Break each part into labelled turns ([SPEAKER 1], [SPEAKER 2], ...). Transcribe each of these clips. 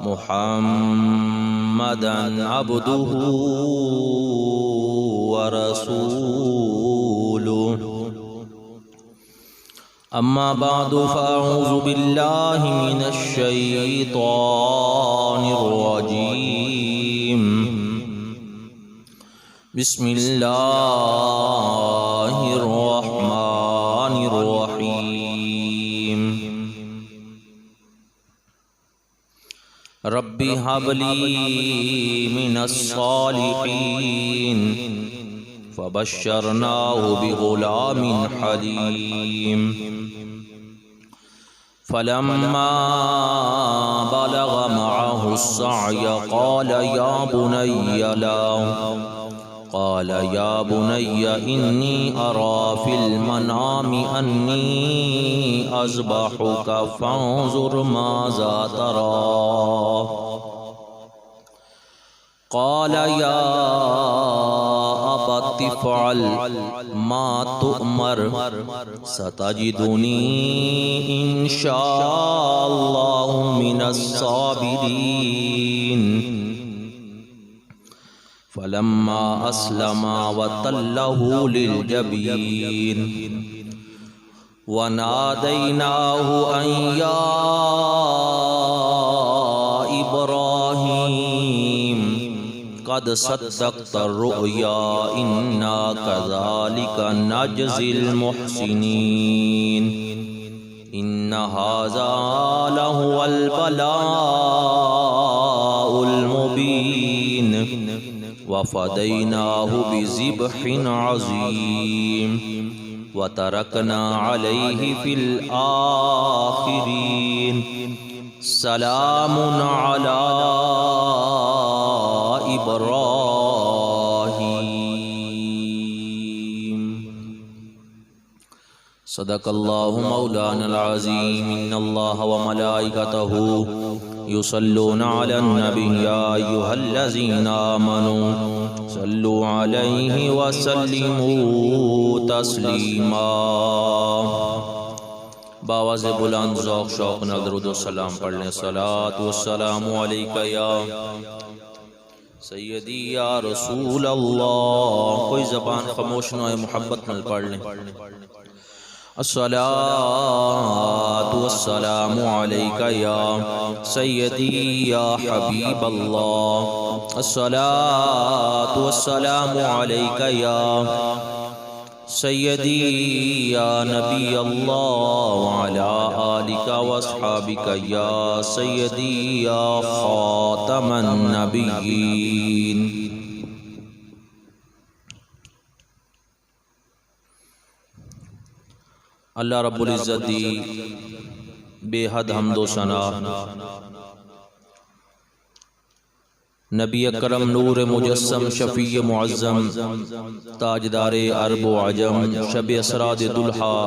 [SPEAKER 1] محمدًا عبده ورسوله. أما بعد فأعوذ بالله من الشيطان الرجيم. بسم الله الرحمن الرحيم. رب هب لي من الصالحين فبشرناه بغلام حليم. فلما بلغ معه السعي قال يا بني إني أرى في المنام أني أذبحك فانظر ماذا ترى. قال يا أبت افعل ما تؤمر ستجدني إن شاء الله من الصابرين. فلما أسلما وتله للجبين وناديناه أن يا إبراهيم قد صدقت الرؤيا إنا كذلك نجزي المحسنين. إن هذا لهو البلاء المبين وفديناه بذبح عظيم وتركنا عليه في الآخرين. سلام على إبراهيم. صدق الله مولانا العظيم. إن الله وملائكته يصلون على النبي يا أيها الذين آمنوا صلوا عليه وسلموا تسلیما. باواز بلند ذوق شوق نال درود و سلام پڑھ لیں. صلاۃ والسلام علیک یا سیدی یا رسول اللہ. کوئی زبان خاموش نہ ہوئے، محبت نال پڑھ لیں. الصلاۃ والسلام علیک یا سیدی یا حبیب اللہ. الصلاۃ والسلام علیک یا سیدی یا نبی اللہ وعلا آلک واصحابک یا سیدی یا خاتم النبیین. اللہ رب العزت دی بے حد حمد و ثنا. نبی اکرم نور مجسم شفیع معظم تاجدار عرب و عجم شب اسراد دلہا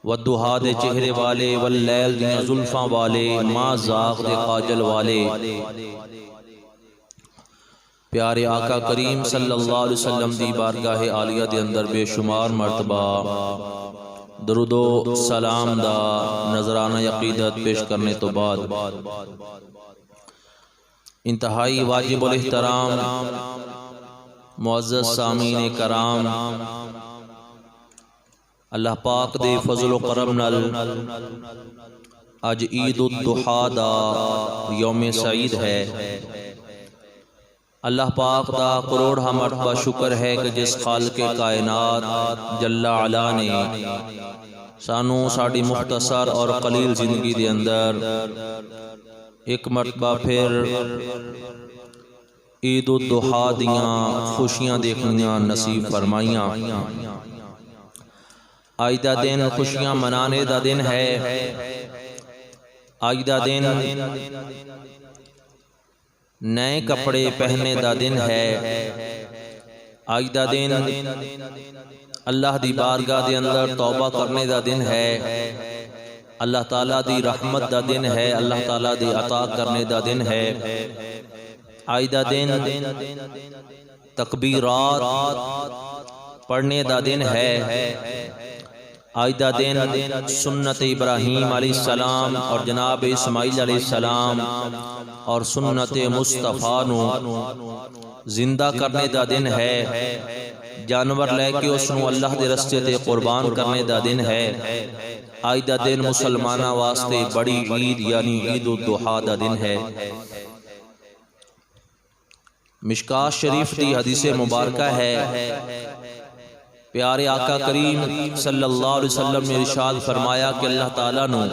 [SPEAKER 1] والدہا دے چہرے والے واللیل دے زلفاں والے ماں زاغ دے قاجل والے پیارے آقا کریم صلی اللہ علیہ وسلم دی بارگاہ عالیہ دے اندر بے شمار مرتبہ درود و سلام دا نذرانہ عقیدت پیش کرنے تو بعد انتہائی واجب الاحترام معزز سامعین کرام، اللہ پاک دے فضل و کرم نال اج عید الضحیٰ دا یوم سعید ہے. اللہ پاک دا کروڑا مرتبہ شکر ہے کہ جس خالق کائنات جل علا نے سانو ساڑی مختصر اور قلیل زندگی دے اندر ایک مرتبہ پھر عید الضحیٰ دیاں خوشیاں دیکھنیاں نصیب فرمائیاں. آج دا دن خوشیاں منانے دا دن ہے. آج دا دن نئے کپڑے پہنے دا دن ہے. آج دا دن اللہ دی بارگاہ دے اندر توبہ کرنے دا دن ہے. اللہ تعالیٰ دی رحمت دا دن ہے. اللہ تعالیٰ دی عطا کرنے دا دن ہے. آج دا دن تکبیرات پڑھنے دا دن ہے. آج دا دن سنت ابراہیم علیہ السلام اور جناب اسماعیل علیہ السلام اور سنت مصطفیٰ نو زندہ کرنے دا دن ہے، جانور لے کے اس نو اللہ دے رستے تے قربان کرنے دا دن ہے۔ آج دا دن مسلمانہ واسطے بڑی عید یعنی عید الضحیٰ دا دن ہے۔ مشکات شریف دی حدیث مبارکہ ہے، پیارے آقا کریم صلی اللہ علیہ وسلم نے ارشاد فرمایا کہ اللہ تعالیٰ نو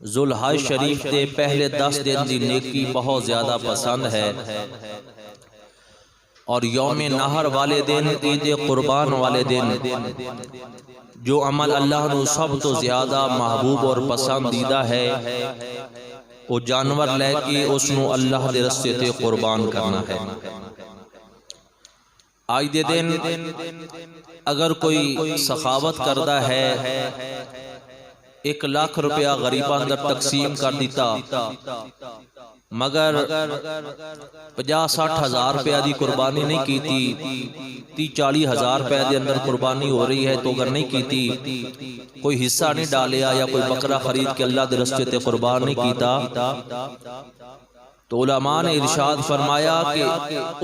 [SPEAKER 1] ذوالحج شریف دے پہلے 10 دن دی نیکی بہت زیادہ پسند ہے، اور یوم نہر والے دن، عید قربان والے دن، جو عمل اللہ نو سب تو زیادہ محبوب اور پسندیدہ ہے وہ جانور لے کے اس نو اللہ دے رستے تے قربان کرنا ہے۔ آج دے دن اگر کوئی سخاوت کردہ ہے، 1 لاکھ روپیہ غریباں اندر تقسیم کر دیتا، مگر 50-60 ہزار روپیہ دی قربانی نہیں کیتی، 30-40 ہزار روپیہ دے اندر قربانی ہو رہی ہے تو اگر نہیں کیتی، کوئی حصہ نہیں ڈالیا یا کوئی بکرا خرید کے اللہ دے رستے تے قربان نہیں کیتا، تو علماء نے ارشاد فرمایا کہ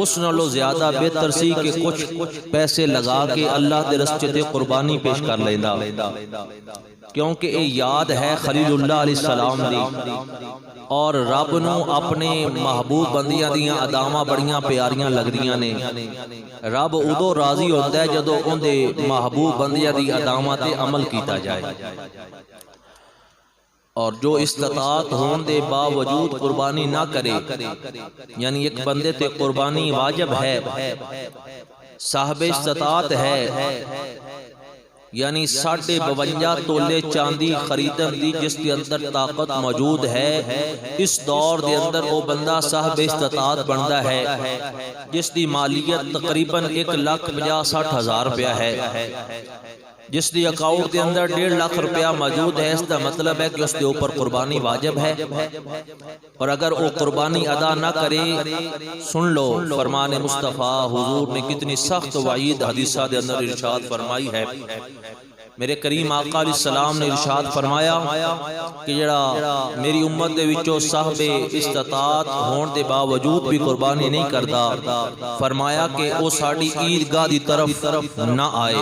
[SPEAKER 1] اس نالوں زیادہ بہتر سی کہ کچھ پیسے لگا کے اللہ دے رستے تے قربانی پیش کر لینا، کیونکہ یہ یاد ہے خلیل اللہ علیہ السلام دی، اور رب نو اپنے محبوب بندیاں دیاں اداماں بڑیاں پیاریاں لگدیاں نے۔ رب ادو راضی ہوتا ہے جدو ان دے محبوب بندیاں دی اداماں تے عمل کیتا جائے، اور جو استطاعت ہون دے باوجود قربانی نہ کرے، یعنی ایک بندے تے قربانی واجب ہے، صاحب استطاعت ہے، یعنی 52.5 تولے چاندی خریدن دی جس کے اندر طاقت موجود ہے، اس دور دے اندر وہ بندہ صاحب استطاعت بنتا ہے جس دی مالیت تقریباً 1,50,60 ہزار روپیہ ہے، جس دی اکاؤنٹ دے اندر 1.5 لاکھ روپیہ موجود ہے، اس کا مطلب ہے کہ اس کے اوپر قربانی واجب ہے، اور اگر وہ قربانی ادا نہ کرے، سن لو فرمان مصطفیٰ حضور نے کتنی سخت وعید حدیثہ دے اندر ارشاد فرمائی ہے۔ میرے کریم آقا علیہ السلام نے ارشاد فرمایا کہ جڑا میری امت دے وچوں صاحب استطاعت ہون دے باوجود بھی قربانی نہیں کرتا، فرمایا کہ وہ ساڑی عیدگاہ دی طرف نہ آئے،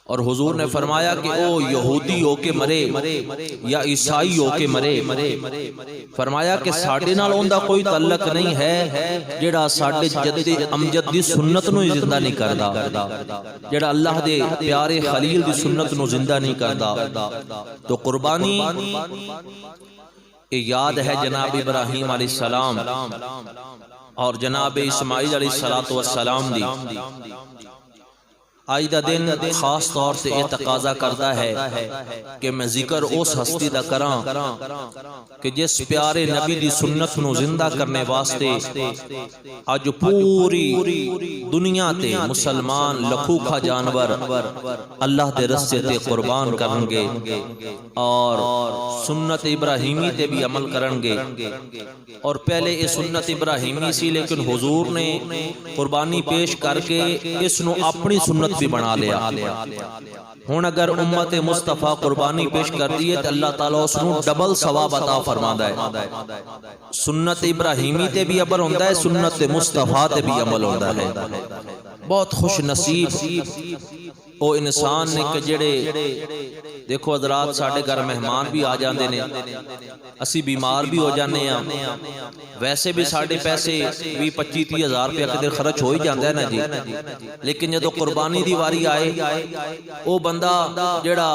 [SPEAKER 1] اور حضور نے فرمایا کہ او یہودی ہو کے مرے یا عیسائی ہو کے مرے، فرمایا کہ ساڑھے نال اندہ کوئی تعلق نہیں ہے جڑا ساڑھے جد امجد دی سنت نو زندہ نہیں کردا، جڑا اللہ دے پیارے خلیل دی سنت نو زندہ نہیں کردا۔ تو قربانی یاد ہے جناب ابراہیم علیہ السلام اور جناب اسماعیل علیہ السلام دی۔ آج دا دن خاص طور سے یہ تقاضا کرتا ہے کہ میں ذکر اس ہستی دا کراں کہ جس پیارے نبی دی سنت نو زندہ کرنے واسطے آج پوری دنیا تے مسلمان لکھوکھا جانور اللہ دے رستے تے قربان کرنگے اور سنت ابراہیمی تے بھی عمل کرنگے، اور پہلے یہ سنت ابراہیمی سی لیکن حضور نے قربانی پیش کر کے اس نو اپنی سنت بھی بنا لیا۔ ہون اگر امت مصطفیٰ قربانی پیش کر دیئے تو اللہ تعالیٰ اس نو ڈبل ثواب عطا فرما ہے۔ سنت ابراہیمی تے بھی عمل ہوندہ ہے، سنت مصطفیٰ تے بھی عمل ہوندہ ہے۔ بہت خوش نصیب او انسان نے کہ جڑے دیکھو حضرات ساڑھے گھر مہمان بھی آ جاندے نے، اسی بیمار بھی ہو جانے ہیں، ویسے بھی ساڑھے پیسے 20-25-30 ہزار روپیہ قدر خرچ ہو ہی جاندہ ہے نا جی، لیکن جدو قربانی دی واری آئے او بندہ جڑا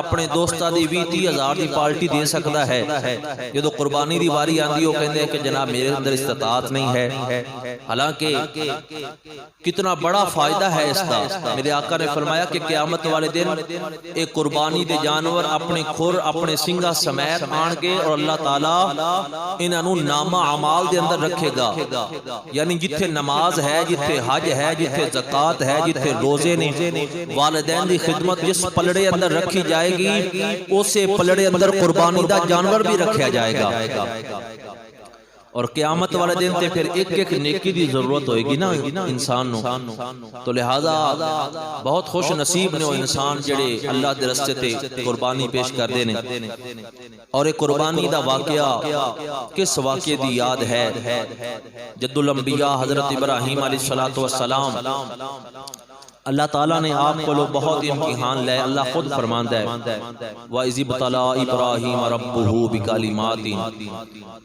[SPEAKER 1] اپنے دوستہ دی 20-30 ہزار دی پالٹی دے سکتا ہے، جدو قربانی دی واری آندی ہو کہندے ہیں کہ جناب میرے اندر استطاعت نہیں ہے، حالانکہ کتنا بڑا فائدہ ہے اس کا۔ میرے آقا نے فرمایا کہ قیامت والے دن ایک قربانی دے جانور اپنے کھر اپنے سنگا سمیت آن کے اور اللہ تعالیٰ انہوں نامہ عمال دے اندر رکھے گا، یعنی جتھے نماز ہے، جتھے حج ہے، جتھے زکاة ہے، جتھے روزے نے، والدین دی خدمت جس پلڑے اندر رکھی جائے گی اسے پلڑے اندر قربانی دا جانور بھی رکھیا جائے گا۔ اور قیامت والے دن تے پھر ایک ایک نیکی دی ضرورت ہوئے گی نا انسان نو، تو لہذا بہت خوش نصیب نے وہ انسان جڑے اللہ دے رستے تے قربانی پیش کر دینے۔ اور ایک قربانی دا واقعہ کس واقعے دی یاد ہے؟ جد الانبیاء حضرت ابراہیم علیہ السلام، اللہ تعالیٰ نے آپ کو لوگ بہت امتحان لے، اللہ خود فرماندہ ہے وَإِذِ ابْتَلَىٰ إِبْرَاهِيمَ رَبُّهُ بِكَلِمَاتٍ،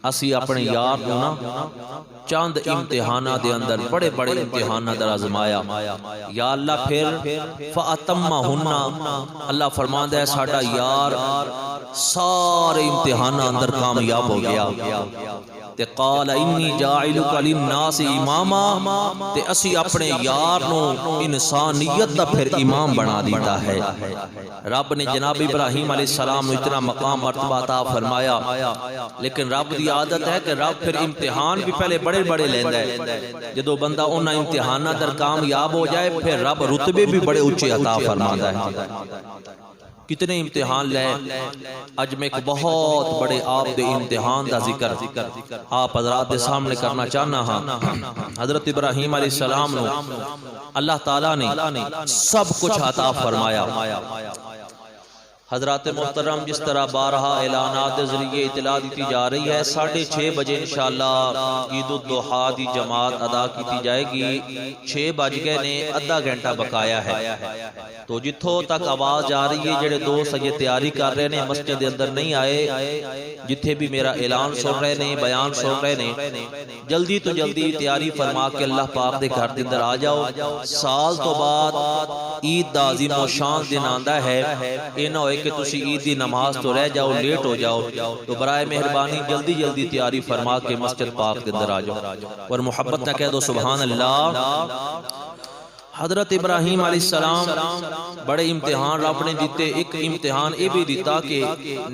[SPEAKER 1] اسی اپنے یار کو نا چاند امتحانہ دے اندر بڑے بڑے امتحانہ در آزمایا، یا اللہ پھر فَأَتَمَّهُنَّ، اللہ فرماندہ ہے ساڑھا یار سارے امتحانہ اندر کامیاب ہو گیا۔ تے قال انی جاعلک للناس اماما، تے اسی اپنے یار نو انسانیت دا پھر امام بنا دیتا ہے۔ رب نے جناب ابراہیم علیہ السلام نو اتنا مقام مرتبہ عطا فرمایا، لیکن رب دی عادت ہے کہ رب پھر امتحان بھی پہلے بڑے بڑے لیندہ ہے، جدو بندہ انہا امتحانہ در کامیاب ہو جائے پھر رب رتبے بھی بڑے اونچے عطا فرماتا ہے۔ کتنے امتحان لے، اج میں ایک بہت بڑے آپ دے امتحان دا ذکر آپ حضرات دے سامنے کرنا چاہنا ہاں۔ حضرت ابراہیم علیہ السلام نے اللہ تعالیٰ نے سب کچھ عطا فرمایا۔ حضرات محترم جس طرح بارہا اعلانات ذریعے اطلاع دیتی جا رہی ہے، 6:30 بجے انشاءاللہ عید الضحیٰ دی جماعت ادا کیتی جائے گی۔ 6 بج گئے نے، آدھا گھنٹہ بقایا ہے، تو جتھوں تک آواز جا رہی ہے جڑے دوست یہ تیاری کر رہے ہیں مسجد اندر نہیں آئے، جتھے بھی میرا اعلان سن رہے ہیں بیان سن رہے ہیں، جلدی تو جلدی تیاری فرما کے اللہ پاک دے گھر دے اندر آ جاؤ۔ سال تو بعد عید دا عظیم و شان دن آندا ہے، یہ نہ ہوئے کہ تسی عید دی نماز تو رہ جاؤ، لیٹ ہو جاؤ، تو برائے مہربانی جلدی جلدی تیاری فرما کے مسجد پاک دے اندر آ جاؤ اور محبت نہ کہہ دو سبحان اللہ۔ حضرت ابراہیم علیہ السلام بڑے امتحان رب نے دیتے، ایک امتحان یہ بھی دیتا کہ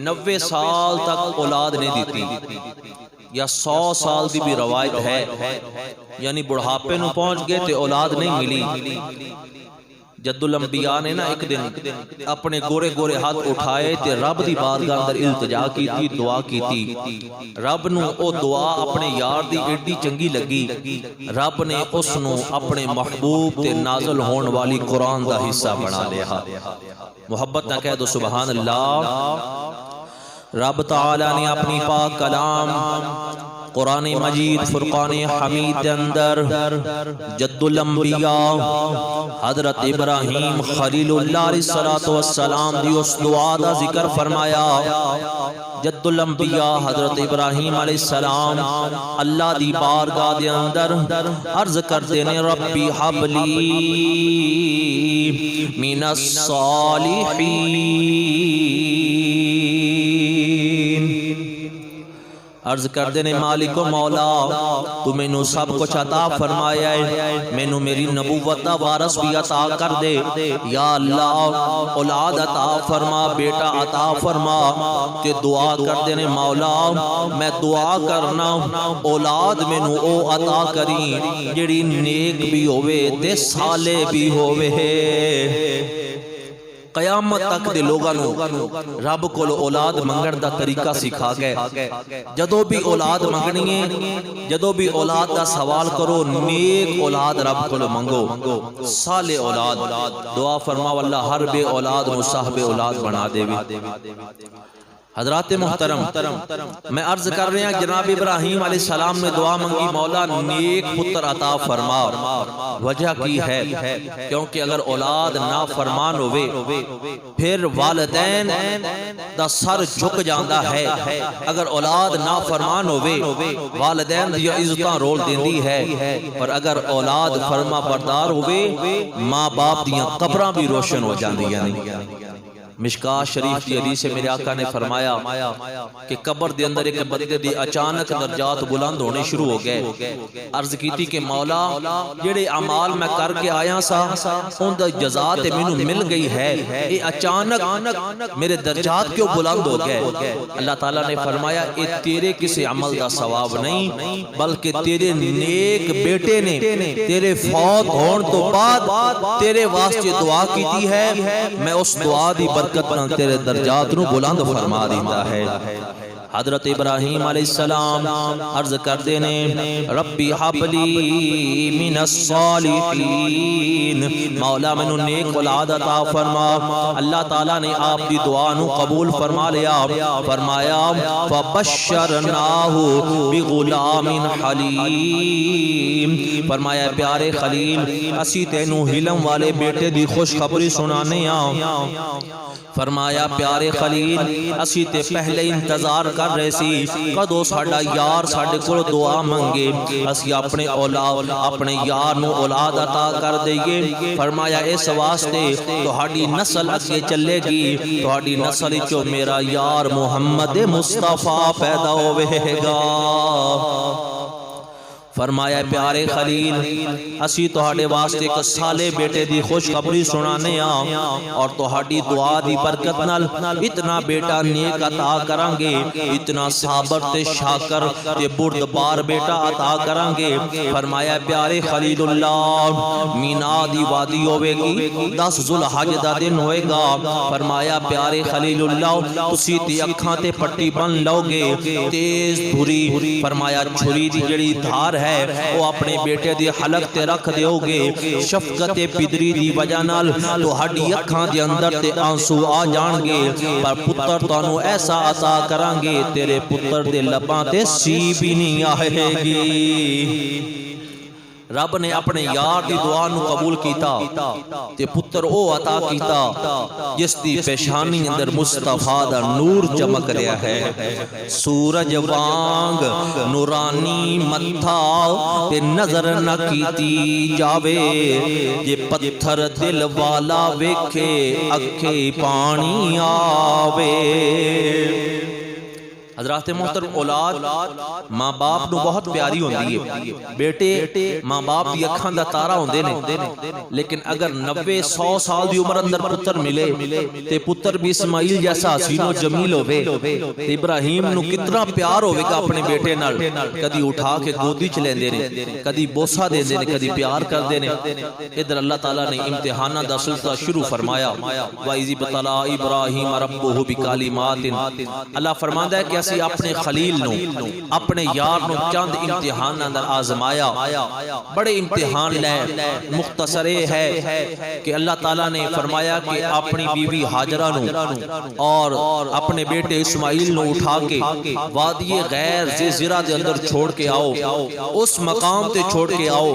[SPEAKER 1] 90 سال تک اولاد نہیں دیتی، یا 100 سال دی بھی روایت ہے، یعنی بڑھاپے نو پہنچ گئے تے اولاد نہیں ملی۔ جد الانبیاء نے نا ایک دن اپنے گورے گورے ہاتھ اٹھائے تے رب دی بارگاہ اندر التجا کی تھی، دعا کی تھی۔ رب نو او دعا اپنے یار دی ایڈی چنگی لگی، رب نے اس نو اپنے محبوب تے نازل ہون والی قرآن دا حصہ بنا لیا۔ محبت نہ کہہ دو سبحان اللہ۔ رب تعالیٰ نے اپنی پاک کلام قرآن مجید فرقان حمید دے اندر جد الانبیاء حضرت ابراہیم خلیل اللہ علیہ السلام دی اس دعا دا ذکر فرمایا۔ جد الانبیاء حضرت ابراہیم علیہ السلام اللہ دی بارگاہ دے اندر عرض کرتے نے ربی حبلی من الصالحین، عرض کر دینے مالک و مولا تو میں نو سب کچھ عطا فرمایا ہے، میں نو میری نبوت دا وارث بھی عطا کر دے، یا اللہ اولاد عطا فرما، بیٹا عطا فرما۔ تے دعا کر دینے مولا میں دعا کرنا اولاد میں نو او عطا کری جڑی نیک بھی ہوئے تے سالے بھی ہوئے۔ قیامت تک دے لوگانو رب کو اولاد منگن دا طریقہ سکھا گئے، جدو بھی اولاد منگنی ہے، جدو بھی اولاد دا سوال کرو نیک اولاد رب کو منگو، صالح اولاد۔ دعا فرماو اللہ ہر بے اولاد نو صاحب اولاد بنا دے بھی۔ حضرات محترم میں عرض کر رہے ہیں جناب ابراہیم علیہ السلام نے دعا منگی مولا نیک پتر عطا فرما۔ وجہ کی ہے کیونکہ اگر اولاد نافرمان ہوئے پھر والدین دا سر جھک جاندہ ہے، اگر اولاد نافرمان ہوئے والدین دی عزتاں رول دیندی ہے، اور اگر اولاد فرما بردار ہوئے ماں باپ دیاں قبراں بھی روشن ہو جاندی ہیں۔ مشکاہ شریف دی حدیث سے میرے آقا نے فرمایا کہ قبر دے اندر ایک بندے دی اچانک درجات بلند ہونے شروع ہو گئے۔ عرض کی تھی کہ مولا جڑے اعمال میں کر کے آیا سا ان دا جزا تے مینوں مل گئی ہے، یہ اچانک میرے درجات کیوں بلند ہو گئے؟ اللہ تعالیٰ نے فرمایا یہ تیرے کسی عمل دا ثواب نہیں بلکہ تیرے نیک بیٹے نے تیرے فوت ہون تو بعد تیرے واسطے دعا کی تھی ہے، میں اس دعا دی برکت نہ تیرے درجات نو بلند فرما دیتا ہے۔ حضرت ابراہیم علیہ السلام عرض کردے نے ربی حبلی من الصالحین، مولا مینوں نیک اولاد عطا فرما۔ اللہ تعالیٰ نے آپ دی دعا نو قبول فرما لیا، فرمایا فبشرناہ بغلام حلیم، فرمایا پیارے خلیل اسی تینوں حلم والے بیٹے دی خوشخبری سنانے ہاں۔ فرمایا پیارے خلیل اسی تے پہلے انتظار کر رہے سی کدو ساڈا یار ساڈے کول دعا منگے، اسی اپنے اولاد اپنے یار نو اولاد عطا کر دئیے۔ فرمایا اس واسطے تہاڈی نسل اگے چلے گی، تہاڈی نسل وچوں میرا یار محمد مصطفیٰ پیدا ہوئے گا۔ فرمایا پیارے خلیل اسی تہاڈے واسطے ایک سالے بیٹے دی خوشخبری سنانے ہاں، اور تہاڈی دعا دی برکت نال اتنا بیٹا نیک عطا کران گے، اتنا صابر تے شاکر تے بردبار بیٹا عطا کران گے۔ فرمایا پیارے خلیل اللہ مینا دی وادی ہوے گی، 10 ذوالحج دا دن ہوئے گا۔ فرمایا پیارے خلیل اللہ تسی تے اکھاں تے پٹی بن لو گے، تیز دھری فرمایا چھری دی جڑی دھار ہے وہ اپنے بیٹے دی حلق تے رکھ دیو گے، شفقت پدری دی وجہ نال تہاڈی اکھاں دے اندر تے آنسو آ جان گے، پر پتر تانوں ایسا عطا کران گے تیرے پتر دے لباں تے سی بھی نہیں آئے گی۔ رب نے اپنے یار دی دعا نو قبول کیتا تے پتر او عطا کیتا جس دی پیشانی اندر مصطفیٰ دا نور چمک رہا ہے، سورج وانگ نورانی متھا تے نظر نہ کیتی جاوے، جے پتھر دل والا ویکھے اکھے پانی آوے۔ حضرات محترم اولاد ماں باپ نو بہت پیاری ہوندی ہے، بیٹے ماں باپ دی اکھاں دا تارا ہوندے نے، لیکن اگر 90-100 سال دی عمر اندر پتر ملے تے پتر بھی اسماعیل جیسا حسین و جمیل ہوئے تے ابراہیم نو کتنا پیار ہوئے گا اپنے بیٹے نال، کدی اٹھا کے گودی چ لیندے نے، کدی بوسا دیندے نے، کدی پیار کردے نے۔ ادھر اللہ تعالیٰ نے امتحانہ دا سلسلہ شروع فرمایا، وَإِذِ ابْتَلَىٰ إِبْرَاهِيمَ رَبُّهُ بِكَلِمَاتٍ، اللہ فرماندا ہے کہ اسی اپنے خلیل نو اپنے یار نو چند امتحان اندر آزمایا، بڑے امتحان لے، مختصر ہے کہ اللہ تعالیٰ نے فرمایا کہ اپنی بیوی حاجرہ نو اور اپنے بیٹے اسماعیل نو اٹھا کے وادی غیر زرہ دے اندر چھوڑ کے آؤ، اس مقام تے چھوڑ کے آؤ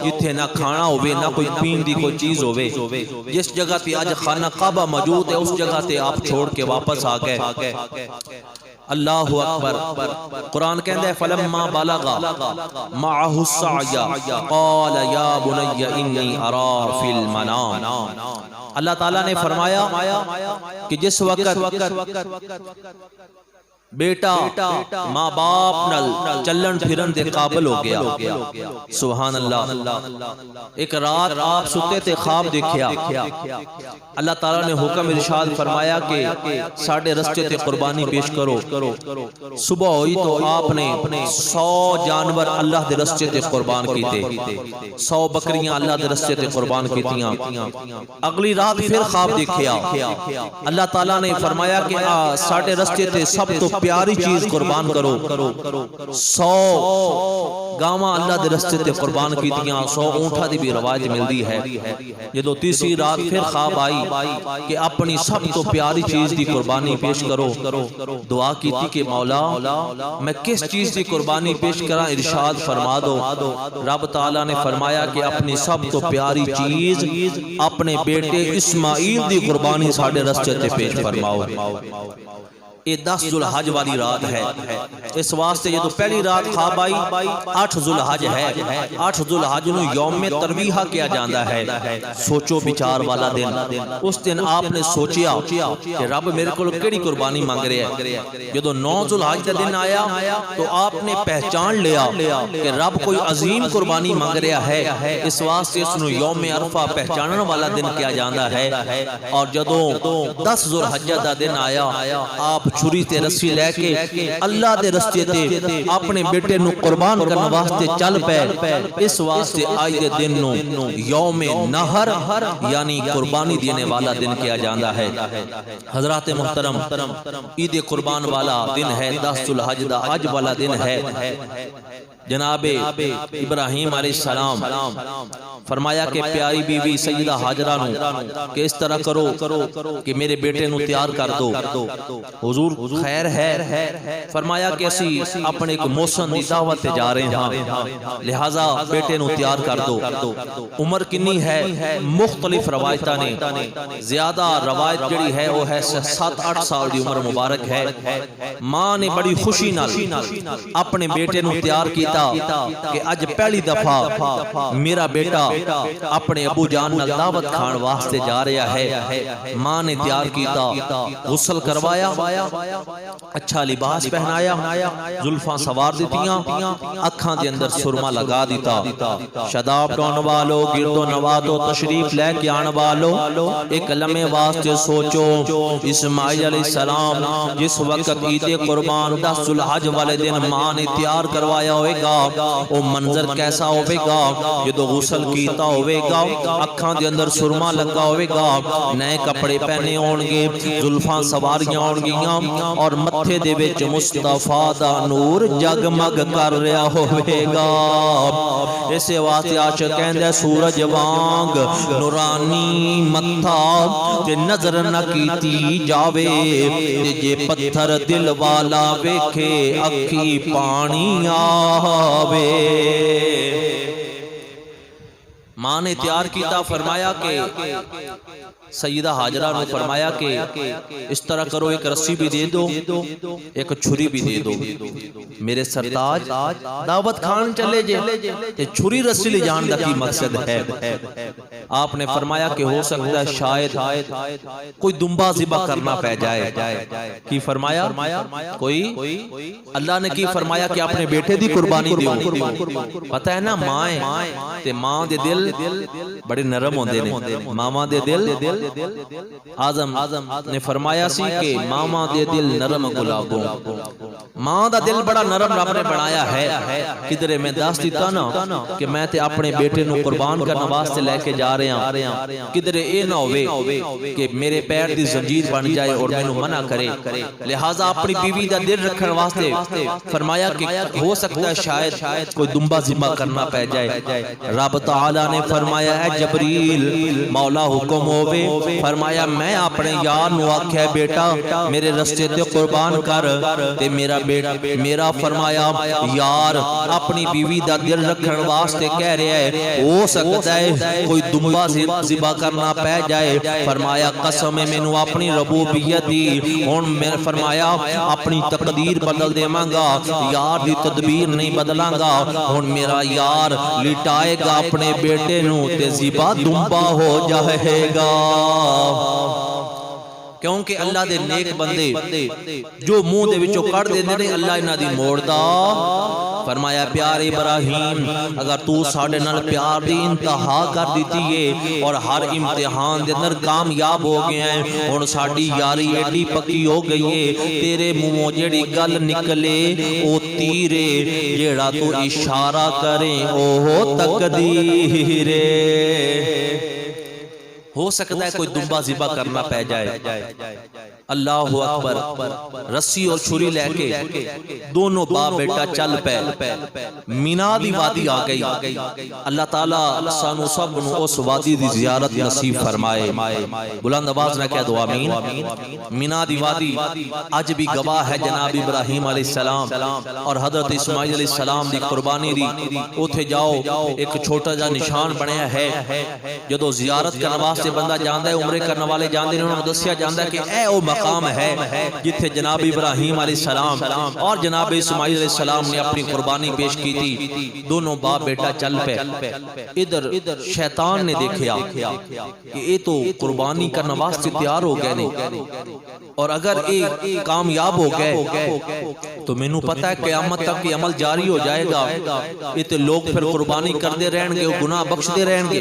[SPEAKER 1] جتھے نہ کھانا ہوئے نہ کوئی پین دی کوئی چیز ہوئے، جس جگہ تے آج خانہ کعبہ موجود ہے اس جگہ تے آپ چھوڑ کے واپس آ گئے۔ اللہ اکبر، قرآن کہندہ ہے فَلَمَّا بَلَغَ مَعَهُ السَّعْيَ قَالَ يَا بُنَيَّ إِنِّي أَرَى فِي الْمَنَامِ، اللہ تعالیٰ نے فرمایا کہ جس وقت بیٹا ماں باپ نل چلن پھرن دے قابل ہو گیا، سبحان اللہ، ایک رات آپ ستے تے خواب دیکھیا، اللہ تعالیٰ نے حکم ارشاد فرمایا کہ ساڑھے رستے تے قربانی پیش کرو۔ صبح ہوئی تو آپ نے 100 جانور اللہ دے رستے تے قربان کیتے، 100 بکریاں اللہ دے رستے تے قربان کیتیاں۔ اگلی رات پھر خواب دیکھیا، اللہ تعالیٰ نے فرمایا کہ ساڑھے رستے تے سب تو پیاری چیز قربان کرو، 100 گاواں اللہ دے رستے تے قربان کیتیاں، 100 اونٹھا دی بھی روایت ملدی ہے۔ جدو تیسری رات پھر خواب آئی کہ اپنی سب تو پیاری چیز دی قربانی پیش کرو، دعا کیتی کہ مولا میں کس چیز دی قربانی پیش کراں، ارشاد فرما دو۔ رب تعالیٰ نے فرمایا کہ اپنی سب تو پیاری چیز اپنے بیٹے اسماعیل دی قربانی ساڑھے رستے تے پیش فرماؤ۔ یہ 10 ذوالحج والی رات ہے، اس واسطے یہ تو پہلی رات خواب آئی 8 ذوالحج ہے، 8 ذوالحج نو یوم ترویہ کیا جاندہ ہے، سوچو بچار والا دن۔ اس دن آپ نے سوچیا کہ رب میرے کو کیڑی قربانی مانگ رہے ہیں۔ جدو 9 ذوالحج کا دن آیا تو آپ نے پہچان لیا کہ رب کوئی عظیم قربانی مانگ رہا ہے، اس واسطے اس نو یوم عرفہ پہچانن والا دن کیا جاندہ ہے۔ اور جدو 10 ذوالحج دا دن آیا آپ چھری تے رسی لے کے اللہ دے رستے تے اپنے بیٹے نو قربان کرنے واسطے چل پے۔ اس واسطے آج دے دن نو یوم نہر یعنی قربانی دینے والا دن کیا جاندہ ہے۔ حضرات محترم، عید قربان والا دن ہے، 10 ذو الحج دا آج والا دن ہے۔ جناب ابراہیم علیہ السلام فرمایا کہ پیاری بیوی سیدہ حاجرہ نو کہ اس طرح کرو کہ میرے بیٹے نو تیار کر دو۔ حضور خیر ہے، فرمایا کہ اسی اپنے ایک موسم دی دعوت تے جا رہے ہیں، لہٰذا بیٹے نو تیار کر دو۔ عمر کنی ہے؟ مختلف روایتہ نے، زیادہ روایت جڑی ہے وہ ہے 7-8 سال دی عمر مبارک ہے۔ ماں نے بڑی خوشی نال اپنے بیٹے نو تیار کیتا کہ اج پہلی دفعہ میرا بیٹا اپنے ابو جان نال دعوت کھان واسطے جا رہا ہے۔ ماں نے تیار کیتا، غسل کروایا، اچھا لباس پہنایا، زلفاں سوار دیتیاں، اکھاں دے اندر سرما لگا دیتا۔ شاداب ڈون والو، گردو نواتو، تشریف لے کے آن والو، ایک لمحے واسطے سوچو اسماعیل علیہ السلام جس وقت عید قربان 10 ذو الحج والے دن ماں نے تیار کروایا ہوئے گا، وہ منظر کیسا ہوئے گا؟ جدو غسل کیتا ہوئے گا، اکھاں دے اندر سرما لگا ہوئے گا، نئے کپڑے پہنے ہونگے، زلفاں سواریاں ہونگیاں، اور متھے دے وچ مصطفیٰ دا نور جگمگ کر رہا ہوئے گا۔ اسے واسطے عاشق کہندے سورج وانگ نورانی متھا تے نظر نہ کیتی جاوے، تے جے پتھر دل والا ویکھے اکھی پانی آوے۔ ماں نے تیار کیتا، فرمایا کہ سیدہ حاجرہ نے فرمایا کہ اس طرح کرو، ایک رسی بھی دے دو، ایک چھری بھی دے دو۔ میرے سرتاج دعوت کھان چلے جے تے چھری رسی لے جان دا کی مقصد ہے؟ آپ نے فرمایا کہ ہو سکتا ہے شاید کوئی دمبا ذبح کرنا پہ جائے۔ کی فرمایا؟ کوئی اللہ نے کی فرمایا کہ اپنے بیٹے دی قربانی دیو۔ پتہ ہے نا مائیں تے ماں دے دل بڑے نرم ہوندے نے، ماما دے دل آزم نے فرمایا سی کہ ماما دے دل نرم گلابوں، ماں دا دل بڑا نرم رب نے بنایا ہے۔ کدھرے میں دس دیتا نا کہ میں تے اپنے بیٹے نو قربان کرنا واسطے لے کے جا رہے ہیں، کدھرے اے نہ ہوئے کہ میرے پیر دی زنجیر بن جائے اور میں نو منع کرے، لہٰذا اپنی بیوی دا دل رکھن واسطے فرمایا کہ ہو سکتا ہے شاید کوئی دمبا ذبح کرنا پہ جائے۔ رب تعالیٰ نے فرمایا اے جبریل مولا حکم ہوئے، فرمایا میں اپنے یار نو آکھیا بیٹا میرے رستے تے قربان کر، تے میرا فرمایا یار اپنی بیوی دا دل رکھن واسطے کہہ رہے ہیں ہو سکتا ہے کوئی دمبا ذبح کرنا پہ جائے۔ فرمایا قسم میں نو اپنی ربوبیت دی، ہن میں فرمایا اپنی تقدیر بدل دے مانگا، یار دی تدبیر نہیں بدلاں گا، ہن میرا یار لٹائے گا اپنے بیٹے نو تے ذبح دمبا ہو جائے گا۔ کیونکہ اللہ دے نیک بندے جو منہ دے وچوں کڑ دے نے اللہ انہاں دی موڑ دا۔ فرمایا پیارے ابراہیم اگر تو ساڈے نال پیار دی انتہا کر دیتی ہے اور ہر امتحان دے اندر کامیاب ہو گئے ہیں، ہن ساڈی یاری ایڈی پکی ہو گئی ہے، تیرے منہوں جیڑی گل نکلے او تیرے، جیڑا تو اشارہ کرے او تقدیر۔ ہو سکتا ہے کوئی دمبا ذبح کرنا پہ جائے۔ اللہ اکبر، رسی اور چھری لے کے دونوں باپ بیٹا چل پے، مینا دی وادی آ گئی۔ اللہ تعالیٰ سانو سب نو اس وادی دی زیارت نصیب فرمائے، بلند آواز نہ کہہ دو آمین۔ مینا دی وادی اج بھی گواہ ہے جناب ابراہیم علیہ السلام اور حضرت اسماعیل علیہ السلام دی قربانی دی۔ اوتھے جاؤ ایک چھوٹا جا نشان بنیا ہے، جدو زیارت کرنے واسطے بندہ جاندا ہے، عمرے کرنے والے جاندے نے، انہوں نے دسیا جاندا ہے کہ اے او مقام ہے جتھے جناب ابراہیم علیہ السلام اور جناب اسماعیل علیہ السلام نے اپنی قربانی پیش کی تھی۔ دونوں باپ بیٹا چل پے، ادھر شیطان نے دیکھیا کہ یہ تو قربانی کرنے واسطے تیار ہو گئے نے، اور اگر یہ کامیاب ہو گئے تو مینوں پتہ ہے قیامت تک یہ عمل جاری ہو جائے گا، یہ تو لوگ پھر قربانی کردے رہن گے، گناہ بخشدے رہن گے۔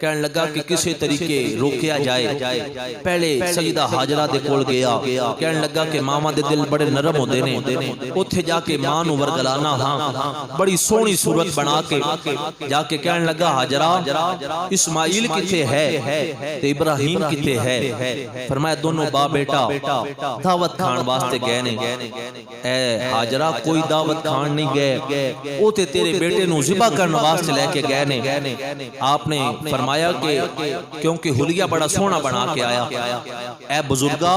[SPEAKER 1] کہنے لگا کہ کسی طریقے روکیا جائے. پہلے سیدہ حاجرہ دے کول گیا, کہنے لگا کہ ماما دے دل بڑے نرم ہوندے نے, اوتھے جا کے ماں نو ورگلانا ہاں بڑی سونی صورت بنا کے جا کے کہنے لگا حاجرہ اسماعیل کتے ہے تے ابراہیم کتے ہے. فرمایا دونوں باپ بیٹا دعوت کھان واسطے گئے نے. اے حاجرہ کوئی دعوت کھان نہیں گئے, او تے تیرے بیٹے نو ذبح کرن واسطے لے کے گئے نے. آپ نے فرمایا کہ کیونکہ حلیہ بڑا سونا بنا کے آیا. اے بزرگا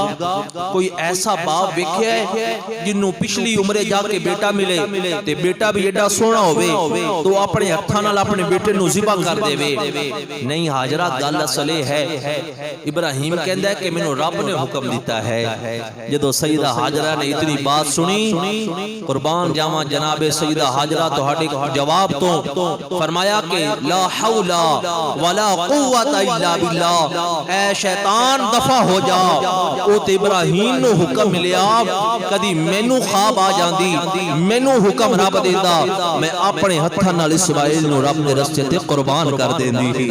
[SPEAKER 1] کوئی ایسا باپ ویکھیا ہے جنوں پچھلی عمرے جا کے بیٹا ملے تے بیٹا بھی ایڈا سونا ہوئے تو اپنے ہتھاں نال اپنے بیٹے نو ذبح کر دے وے؟ نہیں حاجرہ گل اصل ہے. ابراہیم کہندا ہے کہ مینوں رب نے حکم دیتا ہے. جدو سیدہ حاجرہ نے اتنی بات سنی, قربان جاواں جناب سیدہ حاجرہ تہاڈے جواب تو فرمایا کہ لا حول ولا قوت الا باللہ, اے شیطان دفع ہو جا. او تے ابراہیم نو حکم ملیا, کدی مینوں خواب آ جاندی, مینوں حکم رب دیندا, میں اپنے ہتھاں نال اسماعیل نو رب دے رستے تے قربان کر دیندی.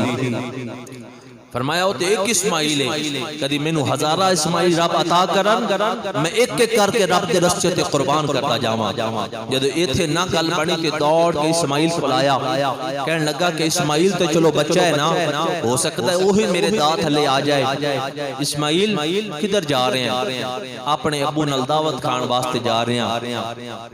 [SPEAKER 1] فرمایا ہوتے ایک اسماعیل ہے, کدی مینوں ہزارہ اسماعیل رب عطا کرن, میں ایک ایک کر کے رب دے رستے تے قربان کرتا جاواں. جدو ایتھے نہ گل بنی تے دوڑ کے اسماعیل کو لایا, کہنے لگا کہ اسماعیل تے چلو بچہ ہے نا, ہو سکتا ہے وہی میرے داں تھلے آ جائے. اسماعیل کدھر جا رہے ہیں؟ اپنے ابو نال دعوت کھان واسطے جا رہے ہیں.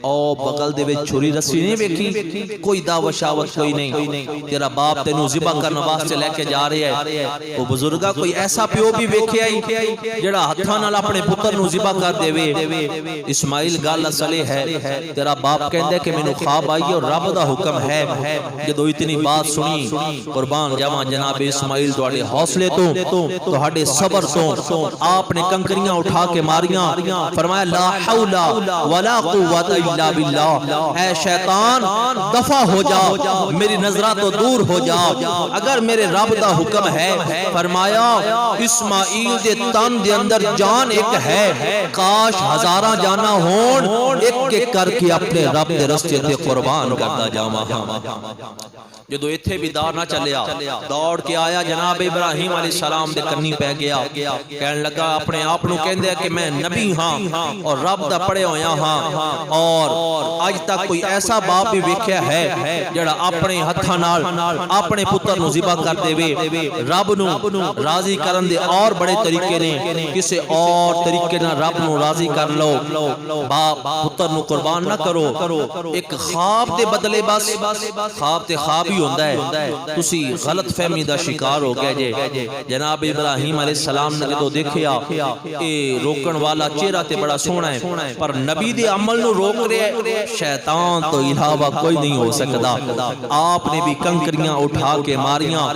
[SPEAKER 1] او بغل دے وچ چھری رسی نہیں ویکھی, کوئی دعوت شاوت کوئی نہیں, تیرا باپ تینوں ذبح کرن واسطے لے کے جا رہا ہے. وہ بزرگا کوئی ایسا پیو بھی ویکھیا ہی جڑا ہتھاں نال اپنے پتر نو ذبح کر دے وے؟ اسماعیل گل اصل ہے, تیرا باپ کہندا ہے کہ مینوں خواب آئی اور رب دا حکم ہے. جدو اتنی بات سنی, قربان جاواں جناب اسماعیل تہاڈے حوصلے تو تہاڈے صبر تو آپ نے کنکریاں اٹھا کے ماریاں. فرمایا لا حول ولا قوت الا باللہ, اے شیطان دفع ہو جا, میری نظرہ تو دور ہو جا, اگر میرے رب دا حکم ہے. فرمایا اسماعیل دے تن دے اندر جان ایک ہے, کاش ہزاراں جانا ہون, ایک ایک کر کے اپنے رب دے رستے تے قربان کرتا جاواں. جدو ایتھے بھی دار نہ چلیا, دوڑ کے آیا جناب ابراہیم علیہ السلام دے کنی پہ گیا, کہنے لگا اپنے آپ نو کہندے کہ میں نبی ہاں اور رب دا پڑھے ہویا ہاں, اور اج تک کوئی ایسا باپ بھی ویکھیا ہے جڑا اپنے ہتھاں نال اپنے پتر نو ذبح کر دے وے؟ رب نو راضی کرن دے اور بڑے طریقے نے, کسے اور طریقے نہ رب نو راضی کر لو. باپ پتر نو قربان نہ کرو, ایک خواب دے بدلے بس خواب تے خواب ہی ہوندا ہے. تسی غلط فہمی دا شکار ہو گئے جے. جناب ابراہیم علیہ السلام نے جدو دیکھیا اے روکن والا چہرہ تے بڑا سونا ہے پر نبی دے عمل نو روک رہے, شیطان تو علاوہ کوئی نہیں ہو سکدا. آپ نے بھی کنکریاں اٹھا کے ماریاں.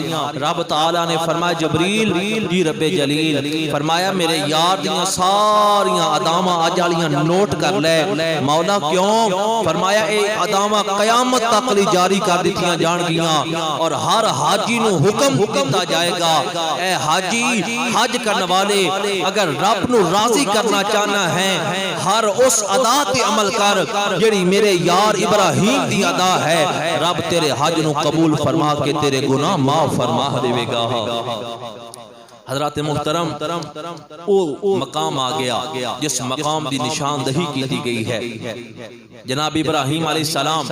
[SPEAKER 1] رب تعالیٰ نے فرمایا جبریل جی رب جلیل, فرمایا میرے یار دیاں ساریاں ادامہ اجالیاں نوٹ کر لے. مولا کیوں؟ فرمایا اے ادامہ قیامت تک لی جاری کر دیتیاں جان گیاں, اور ہر حاجی نو حکم دیتا جائے گا, اے حاجی حج کرنے والے اگر رب نو راضی کرنا چاہنا ہے, ہر اس ادا تے عمل کر جڑی میرے یار ابراہیم دی ادا ہے. رب تیرے حج نو قبول فرما کے تیرے گناہ معاف فرما دے گا. حضرات محترم, وہ مقام آ گیا جس مقام دی نشاندہی کی دی گئی ہے. جناب ابراہیم علیہ السلام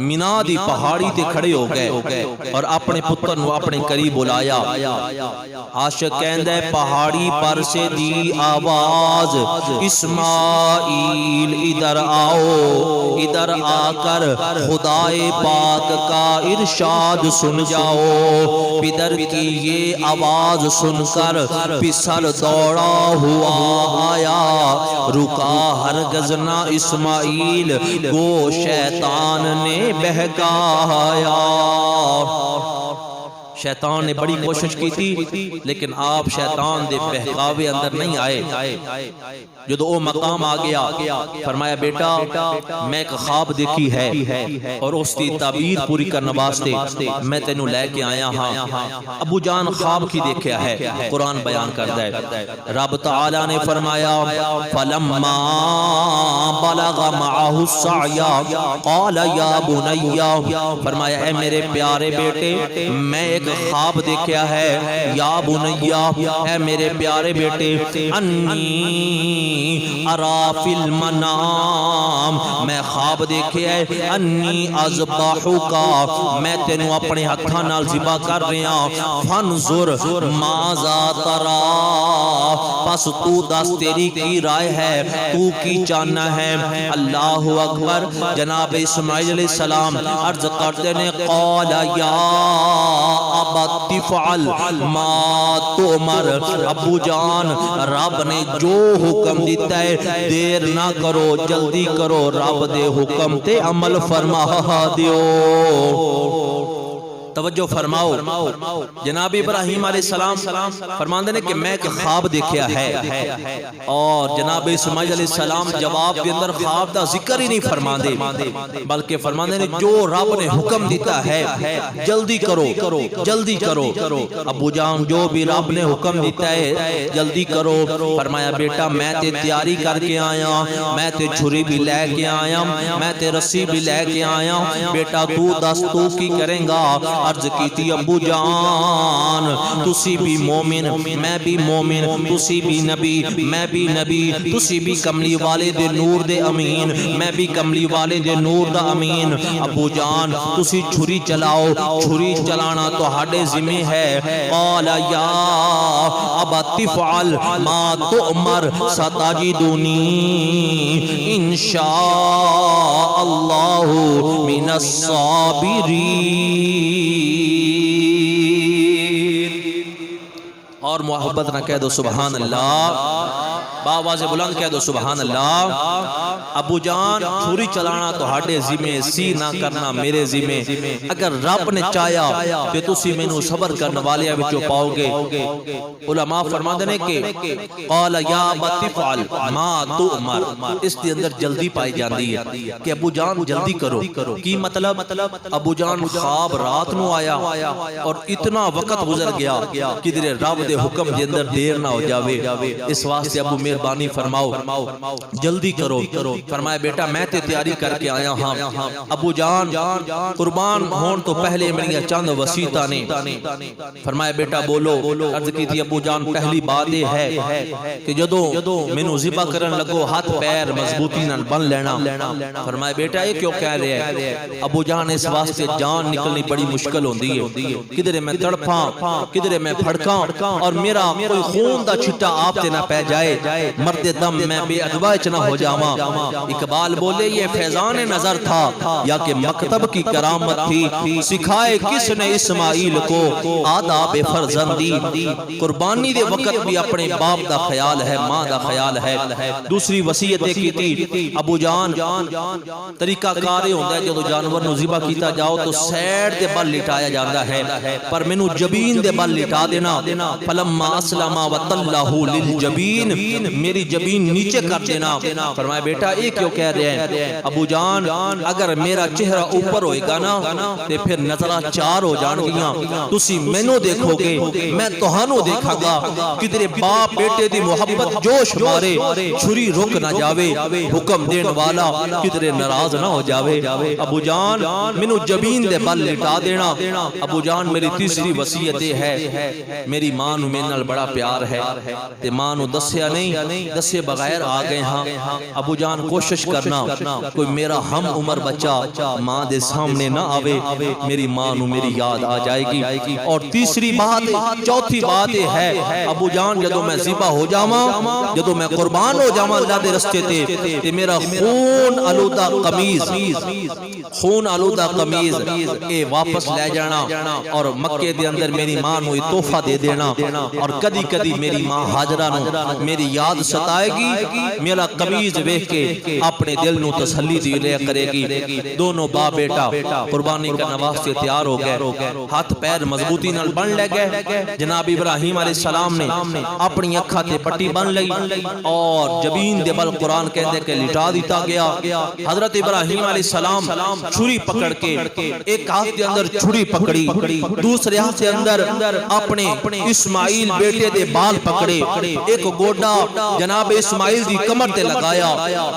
[SPEAKER 1] مینا دی پہاڑی تے کھڑے ہو گئے اور اپنے پتر نو اپنے قریب بلایا. عاشق کہندا ہے پہاڑی پر سے دی آواز, اسماعیل ادھر آؤ, ادھر آ کر خدائے پاک کا ارشاد سن جاؤ. پدر کی یہ آواز سن کر پسر دوڑا ہوا آیا, رکا ہرگز نہ اسماعیل گو شیطان نے بہکایا. شیطان نے بڑی کوشش کی تھی لیکن آپ شیطان دے بہکاوے اندر نہیں آئے. جدو وہ مقام آ گیا فرمایا بیٹا میں ایک خواب دیکھی ہے اور اس کی تعبیر پوری کرنے واسطے میں تینوں لے کے آیا ہاں. ابو جان خواب کی دیکھا ہے, قرآن بیان کرتا ہے. رب تعالی نے فرمایا فلما بلغ معه السعي قال یا بني, فرمایا اے میرے پیارے بیٹے میں ایک ایک خواب دیکھا ہے یا بنیا اے میرے پیارے بیٹے انی ارا فی المنام میں خواب دیکھا ہے انی اذبحک میں تینوں اپنے ہتھاں نال ذبح کر رہا فانظر ماذا ترا پس تو دس تیری کی رائے ہے تو کی چاہنا ہے اللہ اکبر جناب اسماعیل علیہ السلام عرض کرتے نے قال یا ابت فعل ما تؤمر ابو جان رب نے جو حکم دیتا ہے دیر نہ کرو جلدی کرو رب دے حکم تے عمل فرما دیو توجہ فرماؤ جناب ابراہیم علیہ السلام فرماندے نے کہ میں ایک خواب دیکھا ہے اور جناب اسماعیل علیہ السلام جواب کے اندر خواب دا ذکر ہی نہیں فرماندے بلکہ فرماندے نے جو رب نے حکم دیتا ہے جلدی کرو جلدی کرو ابو جان جو بھی رب نے حکم دیتا ہے جلدی کرو فرمایا بیٹا میں تے تیاری کر کے آیا میں تے چھری بھی لے کے آیا میں تے رسی بھی لے کے آیا بیٹا تو دس تو کی کریں گا عرض کی تھی ابو جان تسی بھی مومن میں بھی مومن تسی بھی نبی میں بھی نبی تسی بھی کملی والے دے نور دے امین میں بھی کملی والے دے نور دا امین ابو جان تسی چھری چلاؤ چھری چلانا تو ہاڈے ذمہ ہے قال یا ابت فعل ما تؤمر ستجدنی انشاء اللہ من الصابرین اور محبت نہ کہہ دو سبحان اللہ باواز بلند کہہ دو سبحان اللہ ابو جان چھری چلانا تو ہاڈے ذمہ سی نہ کرنا میرے ذمہ اگر رب نے چاہیا کہ تسی مینوں صبر کرنے والے وچوں پاؤ گے علماء فرماندے نے کہ قال یا ابت فعل ما تؤمر اس کے اندر جلدی پائی جاندی ہے کہ ابو جان جلدی کرو کی مطلب ابو جان خواب رات نو آیا اور اتنا وقت گزر گیا کہ تیرے رب دے حکم دے اندر دیر نہ ہو جاوے اس واسطے ابو مہربانی فرماؤ جلدی کرو فرمایا بیٹا میں تے تیاری کر کے آیا ہاں ابو جان قربان ہون تو پہلے میری چند وصیتاں نے فرمایا بیٹا بولو عرض کی تھی ابو جان پہلی بات یہ ہے کہ جدوں مینوں ذبح کرن لگو ہاتھ پیر مضبوطی نال بن لینا فرمایا بیٹا یہ کیوں کہہ رہے ہیں ابو جان اس واسطے جان نکلنی بڑی مشکل ہوندی ہے کدھر میں تڑپاں کدھر میں پھڑکاں اور میرا کوئی خون دا چھٹا آپ تے نہ پہ جائے مرد دم میں بے ادواء نہ ہو جاواں اقبال بولے یہ فیضان نظر تھا یا کہ مکتب کی کرامت تھی سکھائے کس نے اسماعیل کو آداب فرزندی قربانی دے وقت بھی اپنے باپ دا خیال ہے ماں دا خیال ہے دوسری وصیت کی تھی ابو جان طریقہ کار ہوندا ہے جدوں جانور نو ذبح کیتا جاؤ تو سیڈ دے بل لٹایا جاندا ہے پر مینوں جبین دے بل لٹا دینا فلما اسلم وتلہ للجبین میری جبین نیچے کر دینا فرمایا بیٹا یہ کیوں کہہ رہے ہیں ابو جان اگر میرا چہرہ اوپر ہوئے گا نا تے پھر نظرہ چار ہو جان گیاں تسی مینوں دیکھو گے میں تہانوں دیکھا گا کدھر باپ بیٹے دی محبت جوش مارے چھری رک نہ جاوے حکم دین والا کدھر ناراض نہ ہو جاوے ابو جان مینوں جبین دے بل لٹا دینا ابو جان میری تیسری وصیت ہے میری ماں نو میرے نال بڑا پیار ہے تے ماں نو دسیا نہیں دسے بغیر آ گئے ہاں ابو جان کوشش کرنا کوئی میرا ہم عمر بچہ ماں دے سامنے نہ آوے میری ماں نو میری یاد آ جائے گی اور تیسری بات چوتھی بات ہے ابو جان جدوں میں ذبح ہو جاواں جدوں میں قربان ہو جاواں اللہ دے رستے تے میرا خون آلودہ قمیض اے واپس لے جانا اور مکے دے اندر میری ماں نو تحفہ دے دینا اور کدی کدی میری ماں ہاجرہ نو میری یاد ستائے گی میرا قمیض ویکھ کے اپنے دل نو تسلی دی لے کرے گی دونوں باپ بیٹا قربانی کرنے واسطے تیار ہو گئے ہاتھ پیر مضبوطی نال بن لے گئے جناب ابراہیم علیہ السلام نے اپنی اکھاں تے پٹی بن لئی اور جبین دے بل قرآن کہندے کہ لٹا دیتا گیا حضرت ابراہیم علیہ السلام چھری پکڑ کے ایک ہاتھ دے اندر چھری پکڑی دوسرے ہاتھ دے اندر اپنے اسماعیل بیٹے دے بال پکڑے ایک گوڈا جناب اسماعیل دی کمر تے لگایا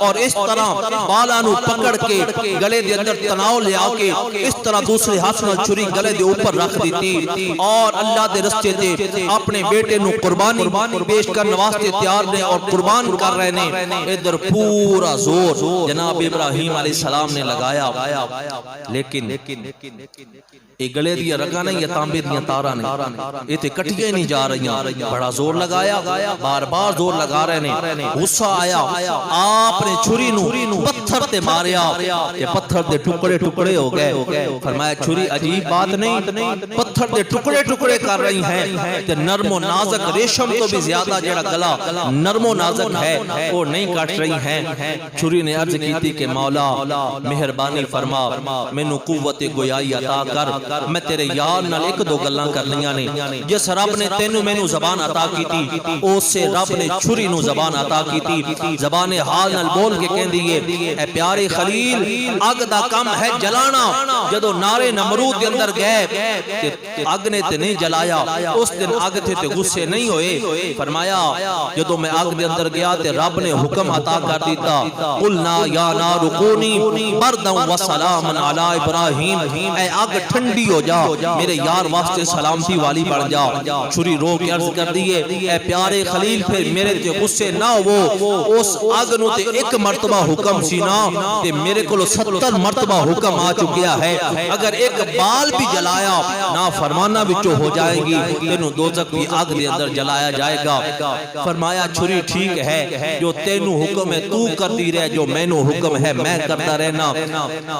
[SPEAKER 1] اور اس طرح بالا نو پکڑ کے گلے دے اندر تناؤ لے آ کے اس طرح دوسرے ہاتھ نال چھری گلے دے اوپر رکھ دیتی اور اللہ دے رستے تے اپنے بیٹے نو قربانی پیش کرنے واسطے تیار نے اور قربان کر رہے نے. ادھر پورا زور جناب ابراہیم علیہ السلام نے لگایا لیکن یہ گلے دیا رگا نہیں، یہ تانبے دیا تارا نہیں، یہ تے کٹیاں نہیں جا رہی ہیں. بڑا زور لگایا، بار بار زور لگا رہے نے. غصہ آیا، آپ نے چھری نو پتھر تے ماریا کہ پتھر دے ٹکڑے ٹکڑے ہو گئے. فرمایا چھری عجیب بات نہیں، پتھر دے ٹکڑے ٹکڑے کر رہی ہیں تے نرم و نازک ریشم تو بھی زیادہ جڑا گلا نرم و نازک ہے وہ نہیں کٹ رہی ہیں. چھری نے عرض کی تھی کہ مولا مہربانی فرما، مینوں قوت گویائی عطا کر، میں تیرے یار نال ایک دو گلاں کر لیاں نے. جس رب نے تینوں مینوں زبان عطا کی تھی اس سے رب نے چھری نو زبان عطا کی تھی. زبان حال نال بول کے کہندی ہے اے پیارے خلیل اگ دا کم ہے جلانا. جدو نارے نمرود دے اندر گئے تے اگ نے تے نہیں جلایا، اس دن اگ تھے تے غصے نہیں ہوئے. فرمایا جدو میں اگ دے اندر گیا تے رب نے حکم عطا کر دیتا قلنا یا نار کونی بردا وسلاما علی ابراہیم، اے اگ ٹھنڈی ہو جا میرے یار واسطے سلامتی والی بن جا. چھری رو کے عرض کر دیئے اے پیارے خلیل پھر میرے تے غصے نہ ہو، اس اگ نو تے ایک مرتبہ حکم سی نا تے میرے کو 70 مرتبہ حکم آ چکیا ہے. اگر ایک بال بھی جلایا نا فرمانا بچو ہو جائے گی، تینوں دوزخ بھی آگ دے اندر جلایا جائے گا. فرمایا چھری ٹھیک ہے، جو تینوں حکم ہے تو کر دی رہے، جو میں نو حکم ہے میں کرتا رہنا.